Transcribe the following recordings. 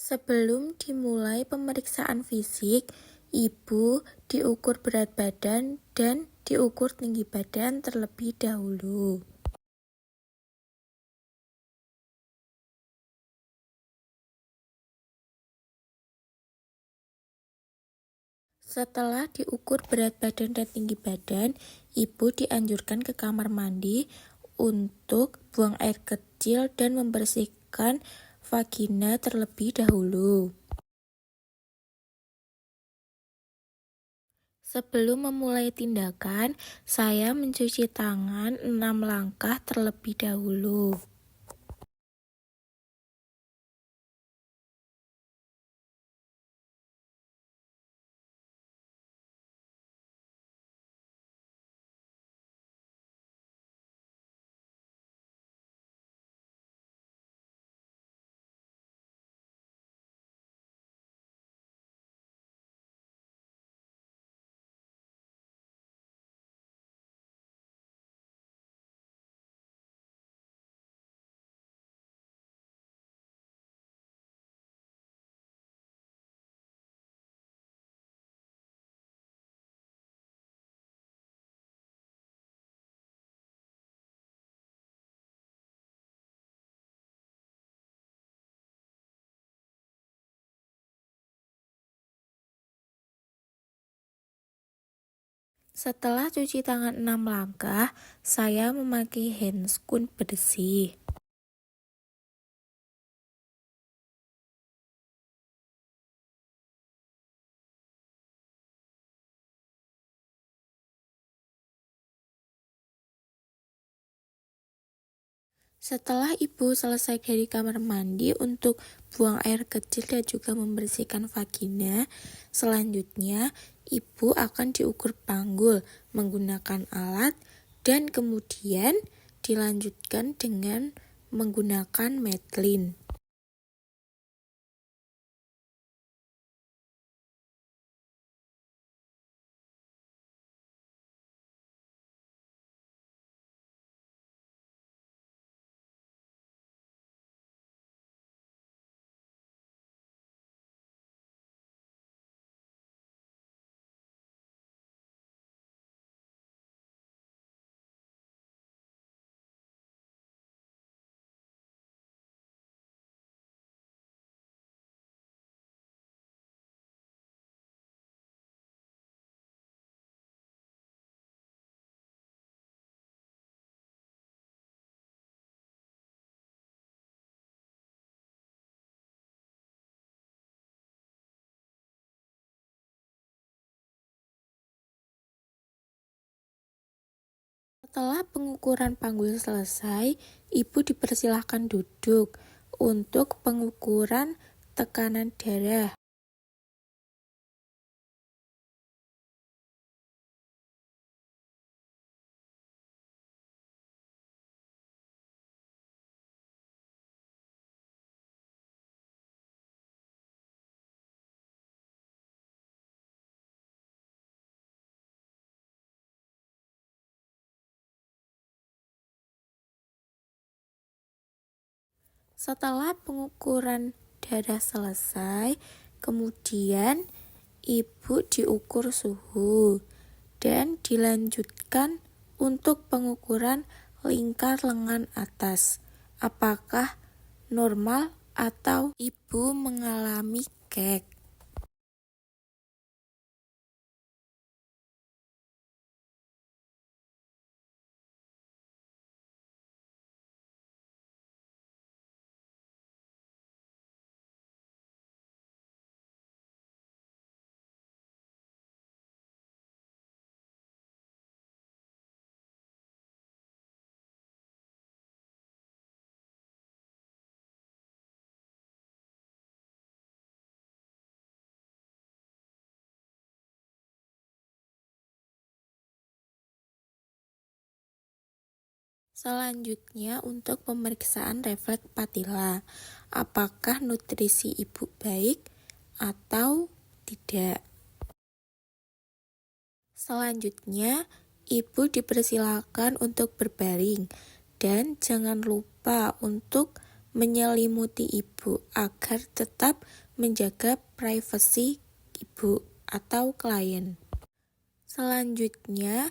Sebelum dimulai pemeriksaan fisik, ibu diukur berat badan dan diukur tinggi badan terlebih dahulu. Setelah diukur berat badan dan tinggi badan, ibu dianjurkan ke kamar mandi untuk buang air kecil dan membersihkan vagina terlebih dahulu. Sebelum memulai tindakan, saya mencuci tangan 6 langkah terlebih dahulu. Setelah cuci tangan 6 langkah, saya memakai handscoon bersih. Setelah ibu selesai dari kamar mandi untuk buang air kecil dan juga membersihkan vagina, selanjutnya ibu akan diukur panggul menggunakan alat dan kemudian dilanjutkan dengan menggunakan Madeline. Setelah pengukuran panggul selesai, ibu dipersilahkan duduk untuk pengukuran tekanan darah. Setelah pengukuran darah selesai, kemudian ibu diukur suhu dan dilanjutkan untuk pengukuran lingkar lengan atas. Apakah normal atau ibu mengalami kek? Selanjutnya untuk pemeriksaan refleks patila, apakah nutrisi ibu baik atau tidak. Selanjutnya, ibu dipersilakan untuk berbaring dan jangan lupa untuk menyelimuti ibu agar tetap menjaga privasi ibu atau klien. Selanjutnya,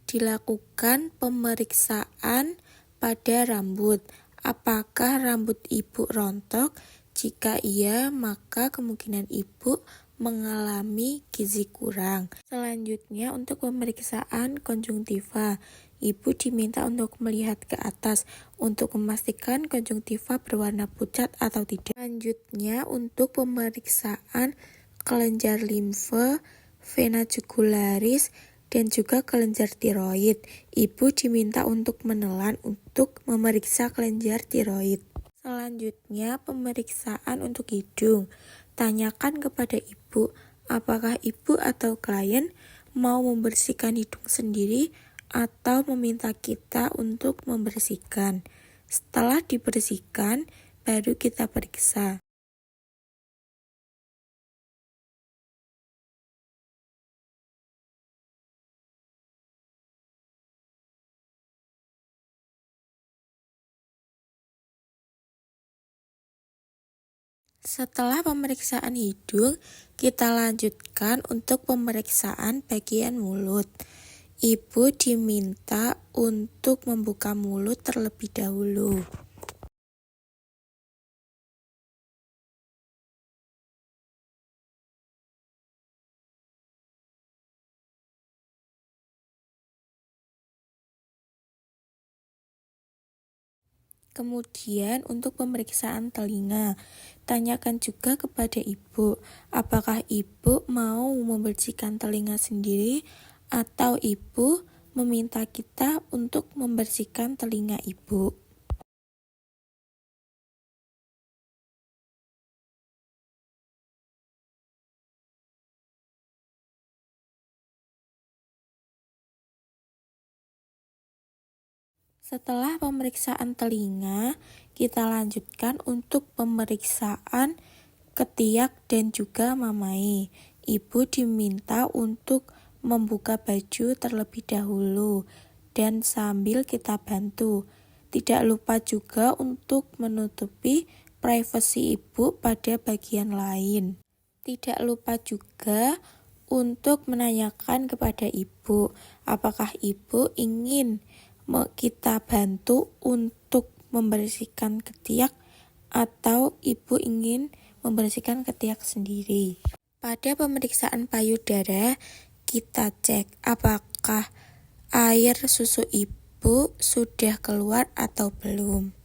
dilakukan pemeriksaan pada rambut. Apakah rambut ibu rontok? Jika iya, maka kemungkinan ibu mengalami gizi kurang. Selanjutnya, untuk pemeriksaan konjungtiva, ibu diminta untuk melihat ke atas untuk memastikan konjungtiva berwarna pucat atau tidak. Selanjutnya, untuk pemeriksaan kelenjar limfe, vena jugularis, dan juga kelenjar tiroid. Ibu diminta untuk menelan untuk memeriksa kelenjar tiroid. Selanjutnya, pemeriksaan untuk hidung. Tanyakan kepada ibu, apakah ibu atau klien mau membersihkan hidung sendiri atau meminta kita untuk membersihkan. Setelah dibersihkan, baru kita periksa. Setelah pemeriksaan hidung, kita lanjutkan untuk pemeriksaan bagian mulut. Ibu diminta untuk membuka mulut terlebih dahulu. Kemudian untuk pemeriksaan telinga, tanyakan juga kepada ibu, apakah ibu mau membersihkan telinga sendiri atau ibu meminta kita untuk membersihkan telinga ibu. Setelah pemeriksaan telinga, kita lanjutkan untuk pemeriksaan ketiak dan juga mamai. Ibu diminta untuk membuka baju terlebih dahulu dan sambil kita bantu. Tidak lupa juga untuk menutupi privasi ibu pada bagian lain. Tidak lupa juga untuk menanyakan kepada ibu, apakah ibu ingin kita bantu untuk membersihkan ketiak atau ibu ingin membersihkan ketiak sendiri. Pada pemeriksaan payudara, kita cek apakah air susu ibu sudah keluar atau belum.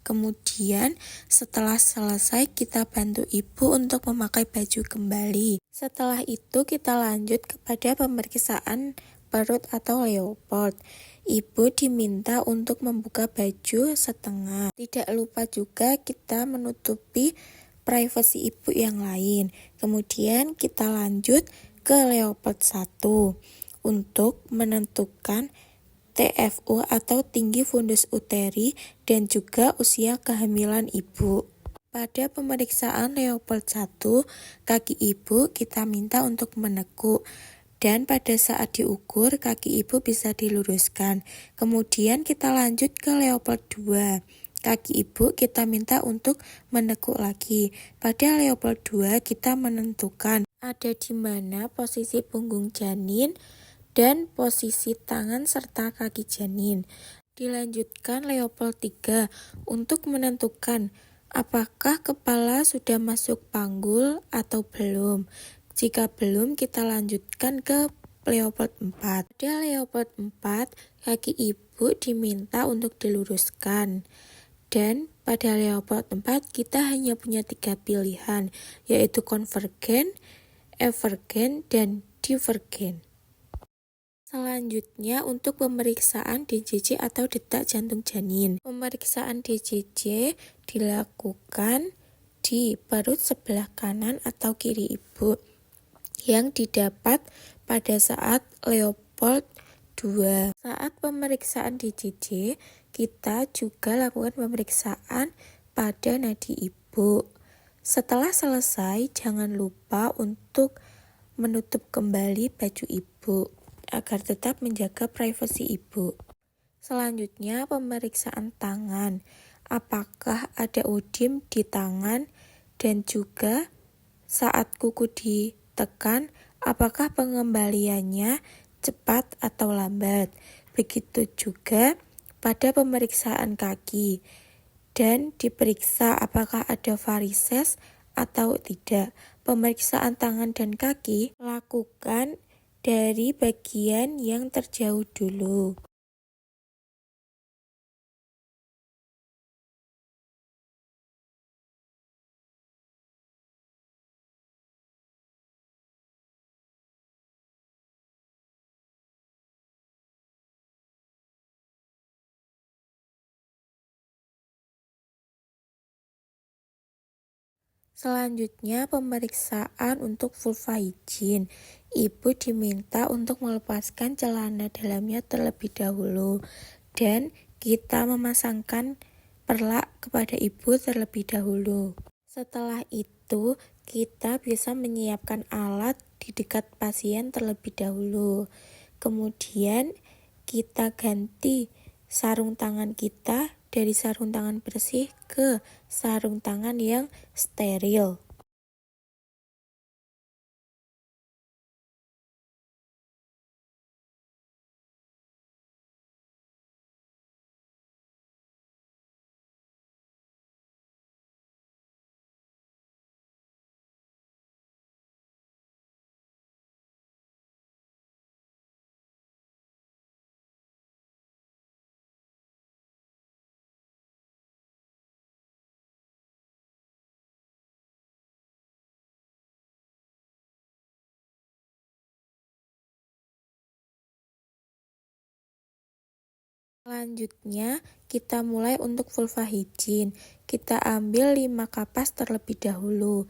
Kemudian setelah selesai kita bantu ibu untuk memakai baju kembali. Setelah itu kita lanjut kepada pemeriksaan perut atau leopard. Ibu diminta untuk membuka baju setengah. Tidak lupa juga kita menutupi privasi ibu yang lain. Kemudian kita lanjut ke leopard 1 untuk menentukan TFU atau tinggi fundus uteri dan juga usia kehamilan ibu. Pada pemeriksaan leopard 1, kaki ibu kita minta untuk menekuk. Dan pada saat diukur, kaki ibu bisa diluruskan. Kemudian kita lanjut ke leopard 2. Kaki ibu kita minta untuk menekuk lagi. Pada leopard 2 kita menentukan ada di mana posisi punggung janin dan posisi tangan serta kaki janin. Dilanjutkan leopard 3 untuk menentukan apakah kepala sudah masuk panggul atau belum. Jika belum, kita lanjutkan ke leopard 4. Pada leopard 4, kaki ibu diminta untuk diluruskan. Dan pada leopard 4, kita hanya punya 3 pilihan, yaitu konvergen, evergen, dan divergen. Selanjutnya untuk pemeriksaan DJJ atau detak jantung janin. Pemeriksaan DJJ dilakukan di perut sebelah kanan atau kiri ibu yang didapat pada saat leopard 2. Saat pemeriksaan DJJ, kita juga lakukan pemeriksaan pada nadi ibu. Setelah selesai, jangan lupa untuk menutup kembali baju ibu agar tetap menjaga privasi ibu. Selanjutnya, pemeriksaan tangan. apakah ada udim di tangan, dan juga saat kuku ditekan, apakah pengembaliannya cepat atau lambat. Begitu juga pada pemeriksaan kaki, dan diperiksa apakah ada varises atau tidak. Pemeriksaan tangan dan kaki lakukan dari bagian yang terjauh dulu. Selanjutnya, pemeriksaan untuk vulva hygiene. Ibu diminta untuk melepaskan celana dalamnya terlebih dahulu, dan kita memasangkan perlak kepada ibu terlebih dahulu. Setelah itu, kita bisa menyiapkan alat di dekat pasien terlebih dahulu. Kemudian, kita ganti sarung tangan kita dari sarung tangan bersih ke sarung tangan yang steril. Selanjutnya, kita mulai untuk vulva hygiene. Kita ambil 5 kapas terlebih dahulu.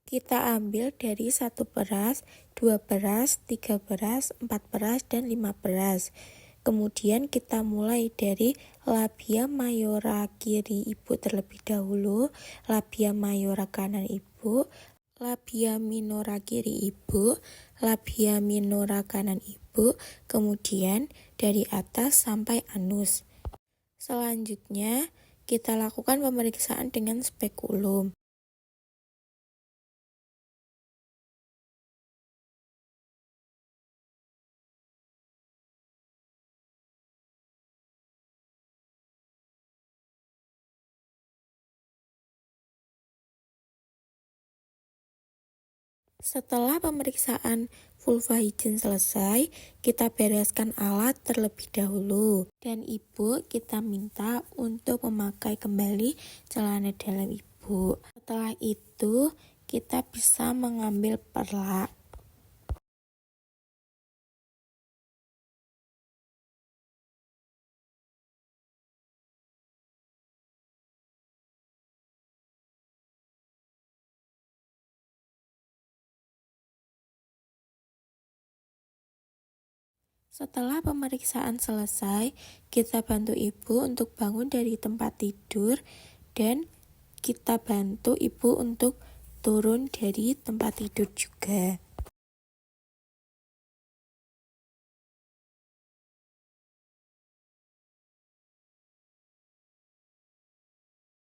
Kita ambil dari 1 beras, 2 beras, 3 beras, 4 beras, dan 5 beras. Kemudian kita mulai dari labia mayora kiri ibu terlebih dahulu, labia mayora kanan ibu, labia minora kiri ibu, labia minora kanan ibu, kemudian dari atas sampai anus. Selanjutnya, kita lakukan pemeriksaan dengan spekulum. Setelah pemeriksaan vulva hygiene selesai, kita bereskan alat terlebih dahulu. Dan ibu kita minta untuk memakai kembali celana dalam ibu. Setelah itu, kita bisa mengambil perlak. Setelah pemeriksaan selesai, kita bantu ibu untuk bangun dari tempat tidur, dan kita bantu ibu untuk turun dari tempat tidur juga.